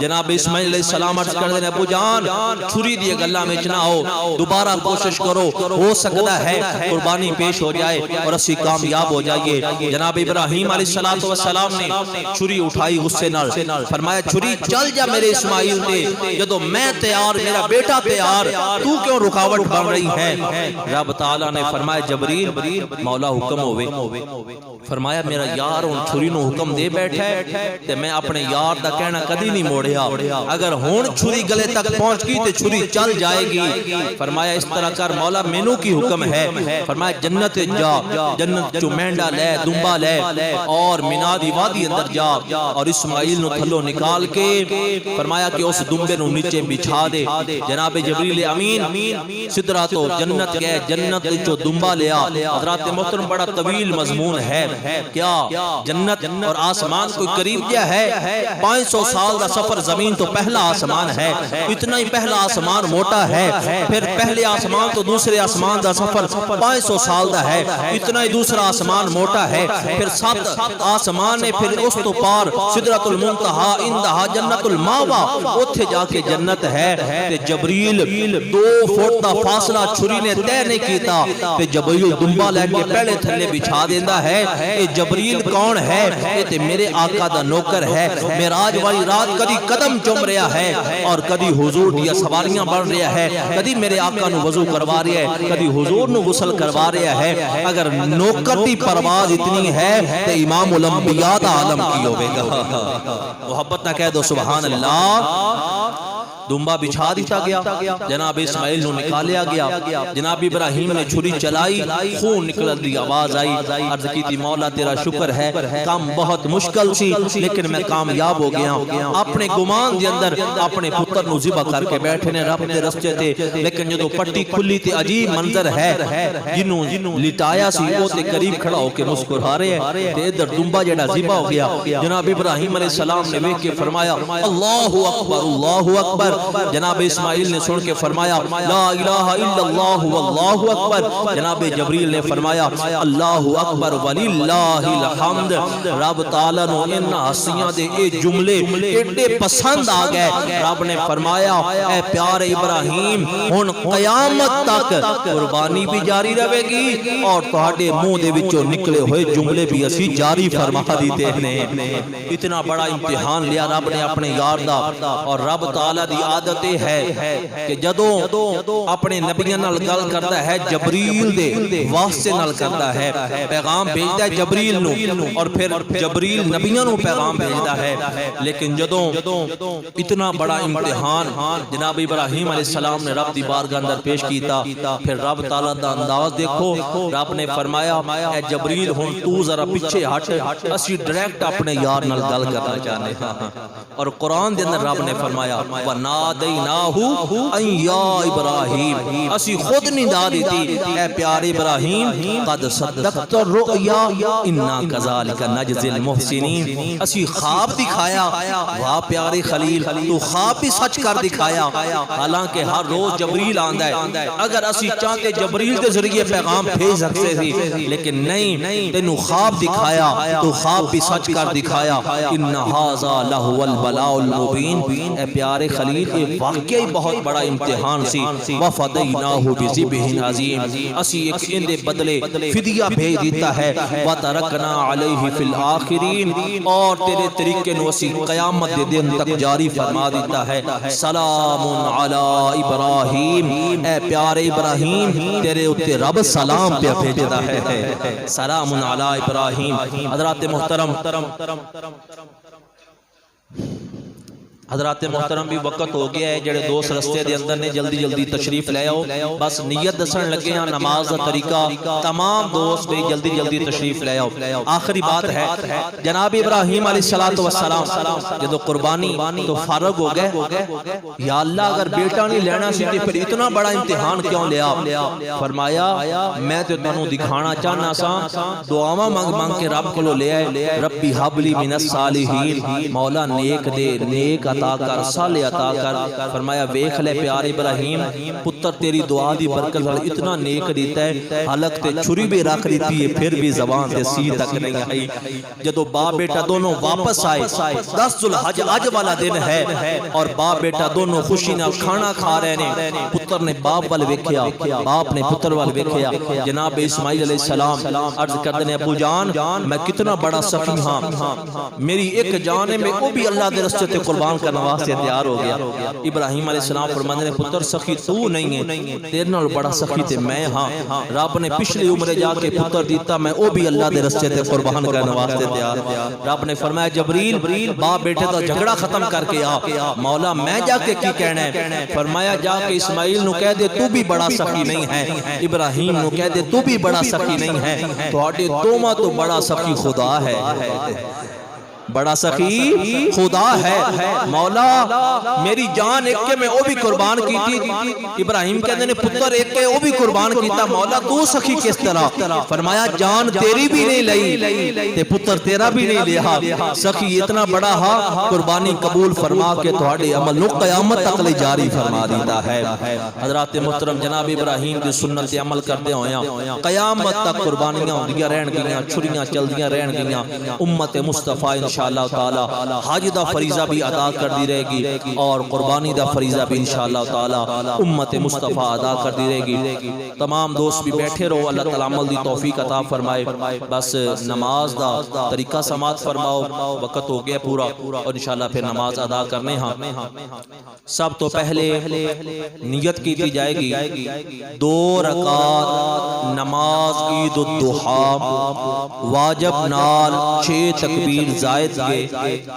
[SPEAKER 1] جناب اسماعیل علیہ السلام عرض کر دینے ابو جان چھری دیے گلہ میں چنا ہو، دوبارہ کوشش کرو، ہو سکتا ہے قربانی پیش ہو جائے اور اسی کامیاب ہو جائیے. جناب ابراہیم علیہ السلام نے چھری اٹھائی غصے نال. فرمایا چھری چل جا میرے اسماعیل تے، جدو میں تیار میرا بیٹا تیار تو کیوں رکاوٹ بن رہی ہے؟ رب تعالیٰ نے فرمایا جبریل مولا حکم ہوئے. فرمایا میرا یار ان چھری نو حکم دے بیٹھا ہے تے میں اپنے یار دا کہنا کدی نہیں موڑیا، اگر ہون چھری گلے تک پہنچ کی تے چھری چل جائے گی. فرمایا اس طرح کر مولا مینوں کی حکم ہے. فرمایا جنت جا، جنت چو مینڈا لے دنبا لے اور مینا دی وادی اندر جا اور اسماعیل نو تھلو نکال کے فرمایا کہ اس دنبے نو نیچے بچھا دے. جناب جبریل امین سدرہ تو جنت گئے، جنت چو دنبا لیا. حضرات محترم بڑا طویل مضمون ہے، کیا جنت اور آسمان کوئی قریب کیا ہے؟ 500 سال دا سفر زمین تو پہلا آسمان ہے، اتنا ہی پہلا آسمان موٹا ہے. پھر پہلے آسمان تو دوسرے آسمان دا سفر 500 سال دا ہے، اتنا ہی دوسرا آسمان موٹا ہے. پھر 7 آسمان ہے، پھر اس تو پار سدرۃ المنتہا اندہا جنت الماوا، اتھے جا کے جنت ہے. تے جبریل 2 فٹ دا فاصلہ چھری نے طے نہیں کیتا تے جبریل دنبا لے کے پہلے تھلے بچھا دیندا ہے. اے جبریل کون ہے؟ اے تے میرے آقا دا نوکر ہے. معراج والی رات کدی قدم چم رہا ہے اور کدی حضور دیا سواریاں بڑھ رہا ہے، کدی میرے آقا نو وضو کروا رہا ہے، کدی حضور نو غسل کروا رہا ہے. اگر نوکر دی پرواز اتنی ہے تے امام الانبیاء دا عالم کی ہوئے گا. محبت نہ کہہ دو سبحان اللہ. دنبا بچھا دیتا گیا، جناب اسماعیل نو نکالیا گیا. جناب ابراہیم نے چھری چلائی، خون نکل دی آواز آئی. عرض کی تھی مولا تیرا شکر ہے، کام بہت مشکل سی لیکن میں کامیاب ہو گیا. اپنے گمان دے اندر اپنے پتر نو ذبح کر کے بیٹھے نے رب دے رستے تے، لیکن جدو پٹی کھلی تے عجیب منظر ہے، جنوں لٹایا سی وہ تے قریب کھڑا ہو کے مسکرا رہے ہیں تے ادھر دنبا جڑا ذبح ہو گیا. جناب ابراہیم علیہ السلام نے ویکھ کے فرمایا اللہ اکبر اللہ اکبر. جناب اسماعیل نے سن کے فرمایا لا الہ الا اللہ واللہ اکبر. جناب جبریل نے فرمایا اللہ اکبر وللہ الحمد. رب تعالیٰ نو ان ہستیاں دے اے جملے ایڈے پسند آ گئے. رب نے فرمایا اے پیارے ابراہیم ہن قیامت تک قربانی بھی جاری رہے گی اور تہاڈے منہ دے وچوں نکلے ہوئے جملے بھی اسی جاری فرما دیتے ہیں. اتنا بڑا امتحان لیا رب نے اپنے یار دا اور رب تعالیٰ دی عادت ہے کہ جدوں اپنے نبیوں نال گل کرتا ہے جبریل دے واسطے نال کرتا ہے پیغام بھیجتا ہے جبریل نو اور پھر جبریل نبیوں نو پیغام بھیجتا ہے لیکن جدوں اتنا بڑا امتحان جناب ابراہیم علیہ السلام نے رب دی بارگاہ اندر پیش کیتا پھر رب تعالیٰ دا انداز دیکھو رب نے فرمایا اے جبریل ہن تو ذرا پیچھے ہٹ اسی ڈائریکٹ اپنے یار نال گل کرنا چاہنے اور قرآن دے اندر رب نے فرمایا وَنَادَيْنَاهُ أَن يَا إِبْرَاهِيمُ اسی خود ندا دیتی اے پیارے ابراہیم قد صدقت الرؤیا انا کذالک نجزی المحسنین اسی خواب دکھایا واہ پیارے خلیل تو خواب بھی سچ کر دکھایا حالانکہ ہر روز جبریل آندا ہے اگر اسی چاہتے جبریل کے ذریعے پیغام بھیج سکتے تھے لیکن نہیں تینوں خواب دکھایا تو خواب بھی سچ کر دکھایا ان ھذا لہو البلاء المبین اے پیارے خلیل یہ واقعی بہت بڑا امتحان سی وفدیناہ بذبح عظیم اسی ایک اندے بدلے فدیہ بھیج دیتا ہے وترکنا علیہ فی الآخرین اور تیرے طریقے نو اسی قیامت دے دن تک جاری فرما دیتا ہے سلام علی ابراہیم اے پیارے ابراہیم تیرے اتے رب سلام پہ بھیجتا ہے سلام علی ابراہیم حضرات محترم بھی وقت ہو گیا ہے جڑے دوست رستے دے اندر نے جلدی جلدی تشریف لے آؤ بس نیت دسن لگے ہیں نماز دا طریقہ تمام دوست بھی جلدی جلدی تشریف لے آؤ آخری بات ہے جناب ابراہیم علیہ السلام جدو قربانی تو فارغ ہو گئے یا اللہ اگر بیٹا نہیں لینا سی پھر اتنا بڑا امتحان کیوں لیا فرمایا میں تو تنوں دکھانا چاہنا سا دعاواں مانگ کے رب کو لے آئے ربی حب لی من الصالحین مولا نیک دے نیک عطا کر صالح عطا کر فرمایا ویکھ لے پیارے ابراہیم پتر تیری دعا دی برکت اتنا نیک دیتا ہے حلق تے چھری بھی رکھ دیتی ہے پھر بھی زبان تے سی تک نہیں آئی جدو باپ بیٹا دونوں واپس آئے 10 ذوالحج اج والا دن ہے اور باپ بیٹا دونوں خوشی نال کھانا کھا رہے نے پتر نے باپ وال ویکھیا باپ نے پتر وال ویکھیا جناب اسماعیل علیہ السلام عرض کردے نے ابو جان میں کتنا بڑا سخی ہاں میری ایک جان ہے میں کو بھی اللہ دے راستے تے قربان کرنے واسطے تیار ہو گیا ابراہیم علیہ السلام فرماندے نے پتر سخی تو نہیں ہے تیرے نال بڑا سخی تے میں ہاں رب نے پچھلی عمرے جا کے پتر دیتا میں او بھی اللہ دے راستے تے قربان کرنے واسطے تیار رب نے فرمایا جبریل باپ بیٹے دا جھگڑا ختم کر کے آ مولا میں جا کے کی کہنا ہے فرمایا جا کے اسماعیل نو کہہ دے تو بھی بڑا سخی نہیں ہے ابراہیم نو کہہ دے تو بھی بڑا سخی نہیں ہے تواڈے دوواں تو بڑا سخی خدا ہے بڑا سخی خدا ہے مولا میری جان ایک کے میں او بھی قربان کی تھی ابراہیم کہتے ہیں پتر ایک کے او بھی قربان کیتا مولا تو سخی کس طرح فرمایا جان تیری بھی نہیں لئی تے پتر تیرا بھی نہیں لیا سخی اتنا بڑا ہا قربانی قبول فرما کے تہاڈے عمل نو قیامت تک لئی جاری فرما دیتا ہے حضرات محترم جناب ابراہیم دی سنت تے عمل کردے ہویاں قیامت تک قربانیاں ہوندیاں رہن گیاں چھریاں چلدیاں رہن گیاں امت مصطفی انشاءاللہ تعالی حج دا فریضہ بھی ادا کر دی رہے گی اور قربانی دا فریضہ بھی انشاءاللہ تعالی امت مصطفیٰ ادا کر دی رہے گی تمام دوست بھی بیٹھے رہو اللہ تعالی عمل دی توفیق عطا فرمائے بس نماز دا طریقہ سماعت فرماؤ وقت ہو گیا پورا اور انشاءاللہ پھر نماز ادا کرنے ہاں سب تو پہلے نیت کی جائے گی 2 رکعت نماز عید الضحیٰ واجب نال 6 تکبیر زائد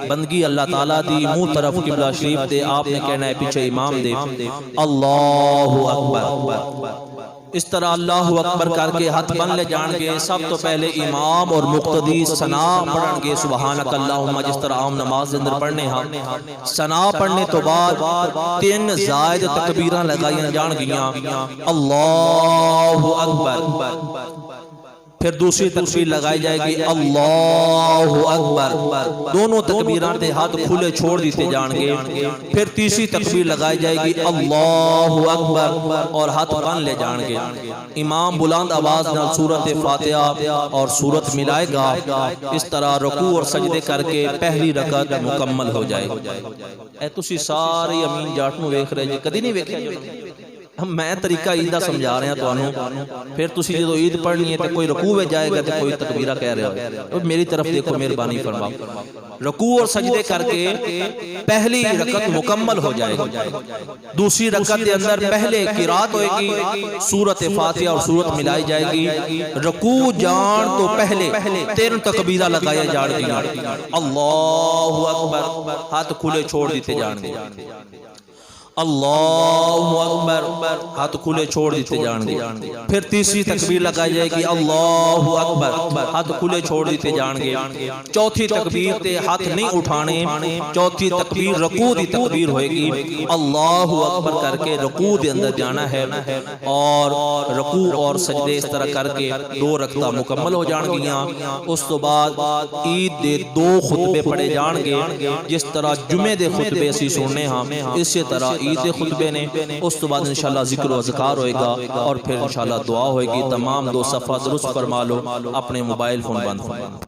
[SPEAKER 1] بندگی اللہ تعالیٰ دی منہ طرف قبلہ شریف دے آپ نے کہنا ہے پیچھے امام دے اللہ اکبر اس طرح اللہ اکبر کر کے ہاتھ بن لے جان گے سب تو پہلے امام اور مقتدی ثنا پڑھن گے سبحانک اللہم جس طرح عام نماز دے اندر پڑھنے ہاں ثنا پڑھنے تو بعد 3 زائد تکبیراں لگائیاں جان گیاں اللہ اکبر پھر دوسری تکبیر لگائی جائے گی اللہ اکبر دونوں تکبیران تے ہاتھ کھلے چھوڑ دیتے جان گے پھر تیسری تکبیر لگائی جائے گی اللہ اکبر اور ہاتھ بن لے جان گے امام بلند آواز نال سورت فاتحہ اور سورت ملائے گا اس طرح رکوع اور سجدے کر کے پہلی رکعت مکمل ہو جائے اے تسی سارے امین جاٹ نو ویکھ رہے جے کدی نہیں ویکھیا میں طریقہ عید دا سمجھا رہا تانوں، پھر تسی جدو عید پڑھنی ہے تے کوئی رکوع میں جائے گا تے کوئی تکبیرہ کہہ رہا ہو، میری طرف دیکھو، مہربانی فرماؤ، رکوع اور سجدے کر کے پہلی رکعت مکمل ہو جائے گی، دوسری رکعت کے اندر پہلے قرات ہوئے گی، سورۃ فاتحہ اور سورت ملائی جائے گی، رکوع جان تو پہلے 3 تکبیرہ لگائے جان گی، اللہ اکبر، ہاتھ کھلے چھوڑ دیتے جان گے، اللہ اکبر، ہاتھ کھلے چھوڑ دیتے جان گے، پھر تیسری تکبیر لگائی جائے گی، اللہ اکبر، ہاتھ کھلے چھوڑ دیتے جان گے، چوتھی تکبیر تے ہاتھ نہیں اٹھانے، چوتھی تکبیر رکوع دی تکبیر ہوئے گی، اللہ اکبر کر کے رکوع دے اندر جانا ہے، اور رکوع اور سجدے اس طرح کر کے 2 رکعتاں مکمل ہو جان گیاں۔ اس تو بعد عید دے 2 خطبے پڑھے جان گے، جس طرح جمعے دے خطبے اسی سننے ہاں، اسی طرح عید خطبے نے، اس تو بعد انشاءاللہ ذکر و اذکار ہوئے گا، اور پھر انشاءاللہ دعا ہوئے گی۔ تمام 2 صفحہ درست فرما لو، اپنے موبائل فون بند فرما لو۔